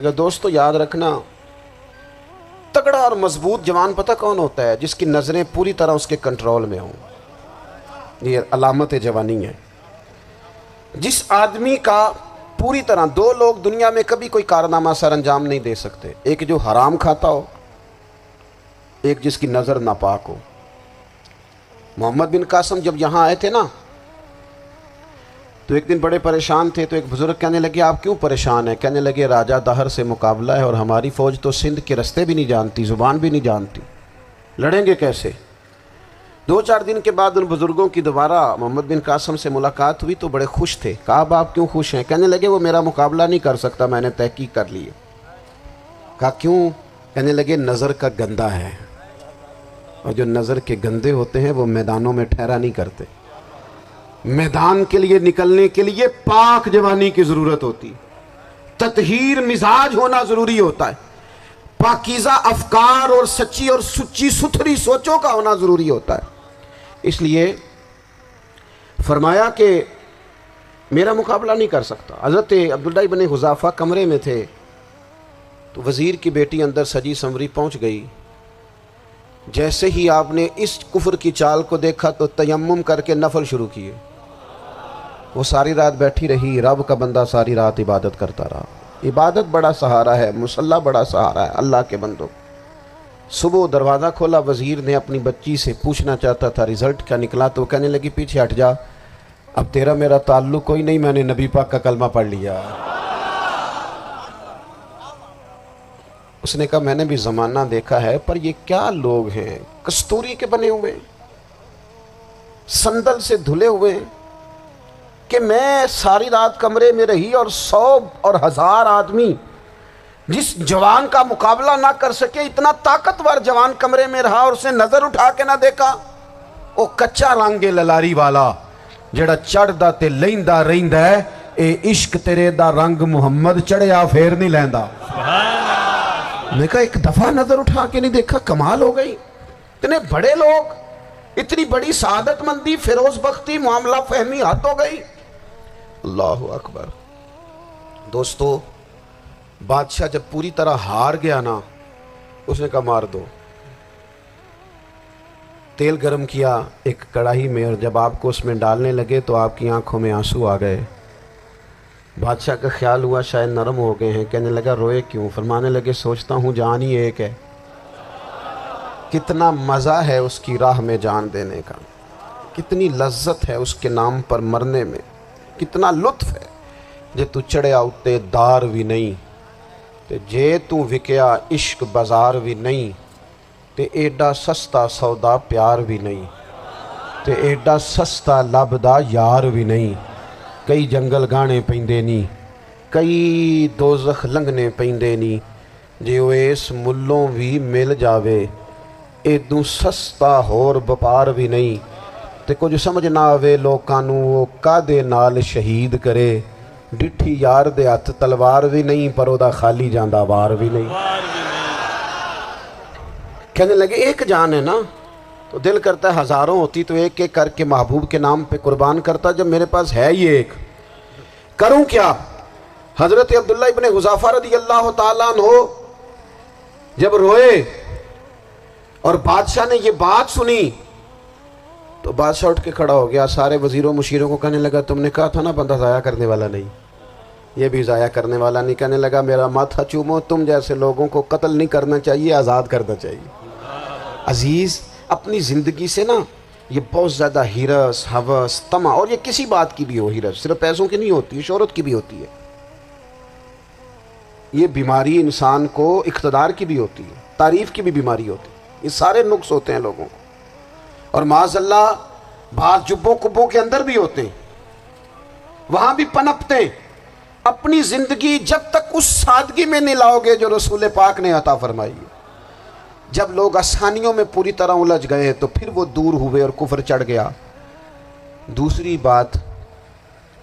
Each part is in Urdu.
دوستو یاد رکھنا، تگڑا اور مضبوط جوان پتہ کون ہوتا ہے؟ جس کی نظریں پوری طرح اس کے کنٹرول میں ہوں۔ یہ علامت جوانی ہے۔ جس آدمی کا پوری طرح، دو لوگ دنیا میں کبھی کوئی کارنامہ سر انجام نہیں دے سکتے، ایک جو حرام کھاتا ہو، ایک جس کی نظر ناپاک ہو۔ محمد بن قاسم جب یہاں آئے تھے نا، تو ایک دن بڑے پریشان تھے، تو ایک بزرگ کہنے لگے آپ کیوں پریشان ہیں؟ کہنے لگے راجہ دہر سے مقابلہ ہے اور ہماری فوج تو سندھ کے رستے بھی نہیں جانتی، زبان بھی نہیں جانتی، لڑیں گے کیسے؟ دو چار دن کے بعد ان بزرگوں کی دوبارہ محمد بن قاسم سے ملاقات ہوئی تو بڑے خوش تھے۔ کہا اب آپ کیوں خوش ہیں؟ کہنے لگے وہ میرا مقابلہ نہیں کر سکتا، میں نے تحقیق کر لی ہے۔ کہا کیوں؟ کہنے لگے نظر کا گندہ ہے، اور جو نظر کے گندے ہوتے ہیں وہ میدانوں میں ٹھہرا نہیں کرتے۔ میدان کے لیے نکلنے کے لیے پاک جوانی کی ضرورت ہوتی، تطہیر مزاج ہونا ضروری ہوتا ہے، پاکیزہ افکار اور سچی اور سچی ستھری سوچوں کا ہونا ضروری ہوتا ہے۔ اس لیے فرمایا کہ میرا مقابلہ نہیں کر سکتا۔ حضرت عبداللہ ابن حذافہ کمرے میں تھے، تو وزیر کی بیٹی اندر سجی سنوری پہنچ گئی۔ جیسے ہی آپ نے اس کفر کی چال کو دیکھا تو تیمم کر کے نفل شروع کیے۔ وہ ساری رات بیٹھی رہی، رب کا بندہ ساری رات عبادت کرتا رہا۔ عبادت بڑا سہارا ہے، مصلی بڑا سہارا ہے اللہ کے بندوں۔ صبح دروازہ کھولا، وزیر نے اپنی بچی سے پوچھنا چاہتا تھا رزلٹ کیا نکلا، تو وہ کہنے لگی پیچھے ہٹ جا، اب تیرا میرا تعلق کوئی نہیں، میں نے نبی پاک کا کلمہ پڑھ لیا۔ اس نے کہا میں نے بھی زمانہ دیکھا ہے، پر یہ کیا لوگ ہیں، کستوری کے بنے ہوئے، سندل سے دھلے ہوئے، کہ میں ساری رات کمرے میں رہی اور 100 اور 1000 آدمی جس جوان کا مقابلہ نہ کر سکے، اتنا طاقتور جوان کمرے میں رہا اور اس نے نظر اٹھا کے نہ دیکھا۔ او کچا رنگ للاری والا جڑا چڑھدا تے لیندا رہندا ہے، اے عشق تیرے دا رنگ محمد چڑھیا پھر نہیں لیندا۔ میں کہا ایک دفعہ نظر اٹھا کے نہیں دیکھا، کمال ہو گئی۔ اتنے بڑے لوگ، اتنی بڑی سعادت مندی، فیروز بختی، معاملہ فہمی حد ہو گئی۔ اللہ اکبر۔ دوستو بادشاہ جب پوری طرح ہار گیا نا، اس نے کہا مار دو۔ تیل گرم کیا ایک کڑاہی میں، اور جب آپ کو اس میں ڈالنے لگے تو آپ کی آنکھوں میں آنسو آ گئے۔ بادشاہ کا خیال ہوا شاید نرم ہو گئے ہیں، کہنے لگا روئے کیوں؟ فرمانے لگے سوچتا ہوں جان ہی ایک ہے، کتنا مزہ ہے اس کی راہ میں جان دینے کا، کتنی لذت ہے اس کے نام پر مرنے میں، کتنا لطف ہے۔ جے تو چڑھیا اتے دار بھی نہیں، تے جے تو وکیا عشق بازار بھی نہیں، تے ایڈا سستا سودا پیار بھی نہیں، تے ایڈا سستا لبدا یار بھی نہیں۔ کئی جنگل گانے پیندے نہیں، کئی دوزخ لنگنے پیندے نہیں، جے وہ اس ملوں بھی مل جاوے، ایدوں سستا ہور بپار بھی نہیں۔ تے کچھ سمجھ نہ آوے لوکاں نوں وہ کادے نال شہید کرے، ڈٹھی یار دے ہاتھ تلوار بھی نہیں، پر او دا خالی جاندہ وار بھی نہیں۔ کہنے لگے ایک جان ہے نا، تو دل کرتا ہے ہزاروں ہوتی تو ایک ایک کر کے محبوب کے نام پہ قربان کرتا، جب میرے پاس ہے یہ ایک، کروں کیا؟ حضرت عبداللہ ابن حذافہ رضی اللہ تعالیٰ عنہ جب روئے اور بادشاہ نے یہ بات سنی، تو بادشاہ اٹھ کے کھڑا ہو گیا، سارے وزیروں مشیروں کو کہنے لگا تم نے کہا تھا نا بندہ ضائع کرنے والا نہیں، یہ بھی ضائع کرنے والا نہیں۔ کہنے لگا میرا ماتھا چومو، تم جیسے لوگوں کو قتل نہیں کرنا چاہیے، آزاد کرنا چاہیے۔ عزیز اپنی زندگی سے نا یہ بہت زیادہ ہرس، ہوس، طمع، اور یہ کسی بات کی بھی ہو، ہرس صرف پیسوں کی نہیں ہوتی ہے، شہرت کی بھی ہوتی ہے، یہ بیماری انسان کو اقتدار کی بھی ہوتی ہے، تعریف کی بھی بیماری ہوتی ہے، یہ سارے نقص ہوتے ہیں لوگوں کو، اور معاذ اللہ بعض جبوں کبوں کے اندر بھی ہوتے ہیں، وہاں بھی پنپتے ہیں۔ اپنی زندگی جب تک اس سادگی میں نہیں لاؤ گے جو رسول پاک نے عطا فرمائی ہے، جب لوگ آسانیوں میں پوری طرح الجھ گئے تو پھر وہ دور ہوئے اور کفر چڑھ گیا۔ دوسری بات،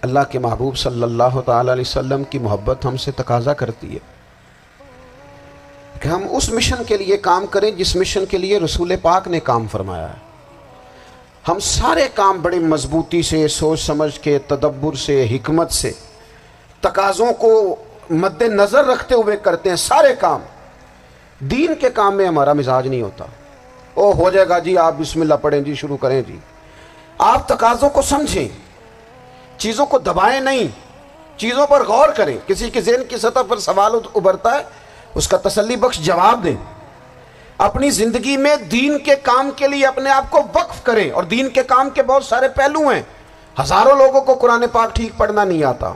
اللہ کے محبوب صلی اللہ تعالیٰ علیہ وسلم کی محبت ہم سے تقاضا کرتی ہے کہ ہم اس مشن کے لیے کام کریں جس مشن کے لیے رسول پاک نے کام فرمایا ہے۔ ہم سارے کام بڑے مضبوطی سے، سوچ سمجھ کے، تدبر سے، حکمت سے، تقاضوں کو مد نظر رکھتے ہوئے کرتے ہیں سارے کام. دین کے کام میں ہمارا مزاج نہیں ہوتا. او ہو جائے گا جی، آپ بسم اللہ پڑھیں جی، شروع کریں جی. آپ تقاضوں کو سمجھیں، چیزوں کو دبائیں نہیں، چیزوں پر غور کریں. کسی کے ذہن کی سطح پر سوال ابھرتا ہے، اس کا تسلی بخش جواب دیں. اپنی زندگی میں دین کے کام کے لیے اپنے آپ کو وقف کریں. اور دین کے کام کے بہت سارے پہلو ہیں. ہزاروں لوگوں کو قرآن پاک ٹھیک پڑھنا نہیں آتا.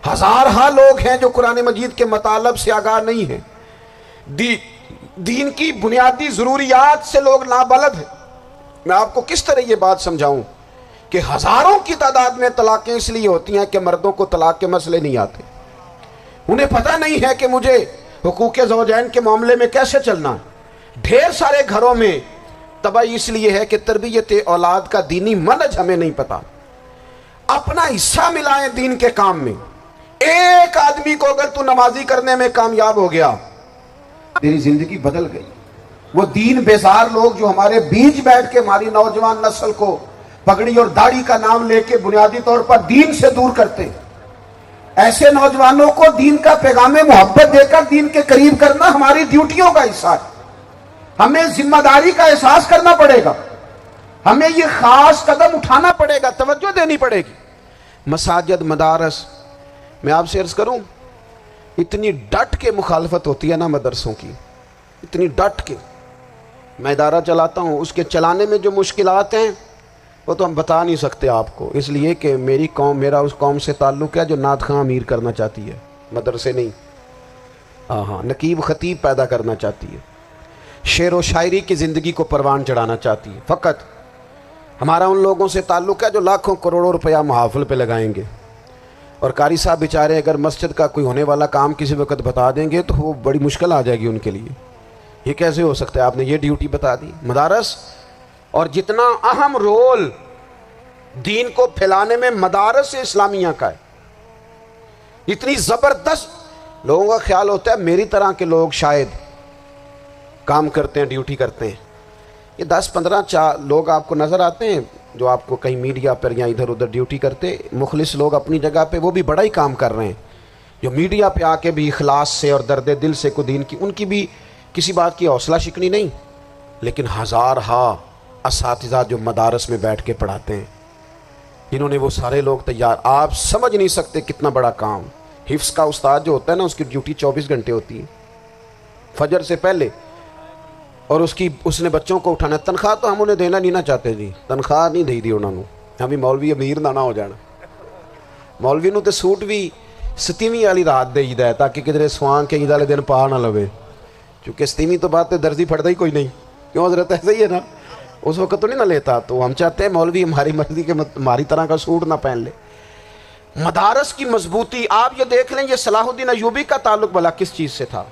ہزارہ لوگ ہیں جو قرآن مجید کے مطالب سے آگاہ نہیں ہیں. دین کی بنیادی ضروریات سے لوگ نابلد ہیں. میں آپ کو کس طرح یہ بات سمجھاؤں کہ ہزاروں کی تعداد میں طلاقیں اس لیے ہوتی ہیں کہ مردوں کو طلاق کے مسئلے نہیں آتے. انہیں پتہ نہیں ہے کہ مجھے حقوق زوجین کے معاملے میں کیسے چلنا. ڈھیر سارے گھروں میں تباہی اس لیے ہے کہ تربیت اولاد کا دینی منہج ہمیں نہیں پتا. اپنا حصہ ملائیں دین کے کام میں. ایک آدمی کو اگر تو نمازی کرنے میں کامیاب ہو گیا، تیری زندگی بدل گئی. وہ دین بیزار لوگ جو ہمارے بیچ بیٹھ کے ہماری نوجوان نسل کو پگڑی اور داڑھی کا نام لے کے بنیادی طور پر دین سے دور کرتے، ایسے نوجوانوں کو دین کا پیغام محبت دے کر دین کے قریب کرنا ہماری ڈیوٹیوں کا حصہ ہے. ہمیں ذمہ داری کا احساس کرنا پڑے گا. ہمیں یہ خاص قدم اٹھانا پڑے گا، توجہ دینی پڑے گی. مساجد، مدارس، میں آپ سے عرض کروں، اتنی ڈٹ کے مخالفت ہوتی ہے نا مدرسوں کی، اتنی ڈٹ کے. میں ادارہ چلاتا ہوں، اس کے چلانے میں جو مشکلات ہیں وہ تو ہم بتا نہیں سکتے آپ کو، اس لیے کہ میری قوم، میرا اس قوم سے تعلق ہے جو نعت خواں امیر کرنا چاہتی ہے، مدرسے نہیں. ہاں، نقیب خطیب پیدا کرنا چاہتی ہے، شعر و شاعری کی زندگی کو پروان چڑھانا چاہتی ہے. فقط ہمارا ان لوگوں سے تعلق ہے جو لاکھوں کروڑوں روپیہ محافل پہ لگائیں گے. اور قاری صاحب بیچارے اگر مسجد کا کوئی ہونے والا کام کسی وقت بتا دیں گے تو وہ بڑی مشکل آ جائے گی ان کے لیے. یہ کیسے ہو سکتا ہے، آپ نے یہ ڈیوٹی بتا دی. مدارس، اور جتنا اہم رول دین کو پھیلانے میں مدارس اسلامیہ کا ہے، اتنی زبردست. لوگوں کا خیال ہوتا ہے میری طرح کے لوگ شاید کام کرتے ہیں، ڈیوٹی کرتے ہیں. یہ 10-15 لوگ آپ کو نظر آتے ہیں جو آپ کو کہیں میڈیا پر یا ادھر ادھر ڈیوٹی کرتے. مخلص لوگ اپنی جگہ پہ، وہ بھی بڑا ہی کام کر رہے ہیں، جو میڈیا پہ آ کے بھی اخلاص سے اور درد دل سے کو دین کی، ان کی بھی کسی بات کی حوصلہ شکنی نہیں. لیکن ہزارہ اساتذہ جو مدارس میں بیٹھ کے پڑھاتے ہیں، جنہوں نے وہ سارے لوگ تیار، آپ سمجھ نہیں سکتے کتنا بڑا کام. حفظ کا استاد جو ہوتا ہے نا، اس کی ڈیوٹی 24 گھنٹے ہوتی ہے فجر سے پہلے، اور اس نے بچوں کو اٹھانا. تنخواہ تو ہم انہیں دینا نہیں نہ چاہتے جی، تنخواہ نہیں دے دی انہوں نے. ہمیں مولوی امیر نہ ہو جانا. مولوی نو تے سوٹ بھی 27ویں والی رات دے ہے تاکہ کدھر سوان کے عید والے دن پا نہ لوے، چونکہ 27ویں تو بات درزی پھڑتا ہی کوئی نہیں. کیوں حضرت؟ ایسا ہی ہے نا، اس وقت تو نہیں نہ لیتا. تو ہم چاہتے ہیں مولوی ہماری مرضی کے ہماری طرح کا سوٹ نہ پہن لے. مدارس کی مضبوطی آپ یہ دیکھ لیں، یہ صلاح الدین ایوبی کا تعلق بھلا کس چیز سے تھا؟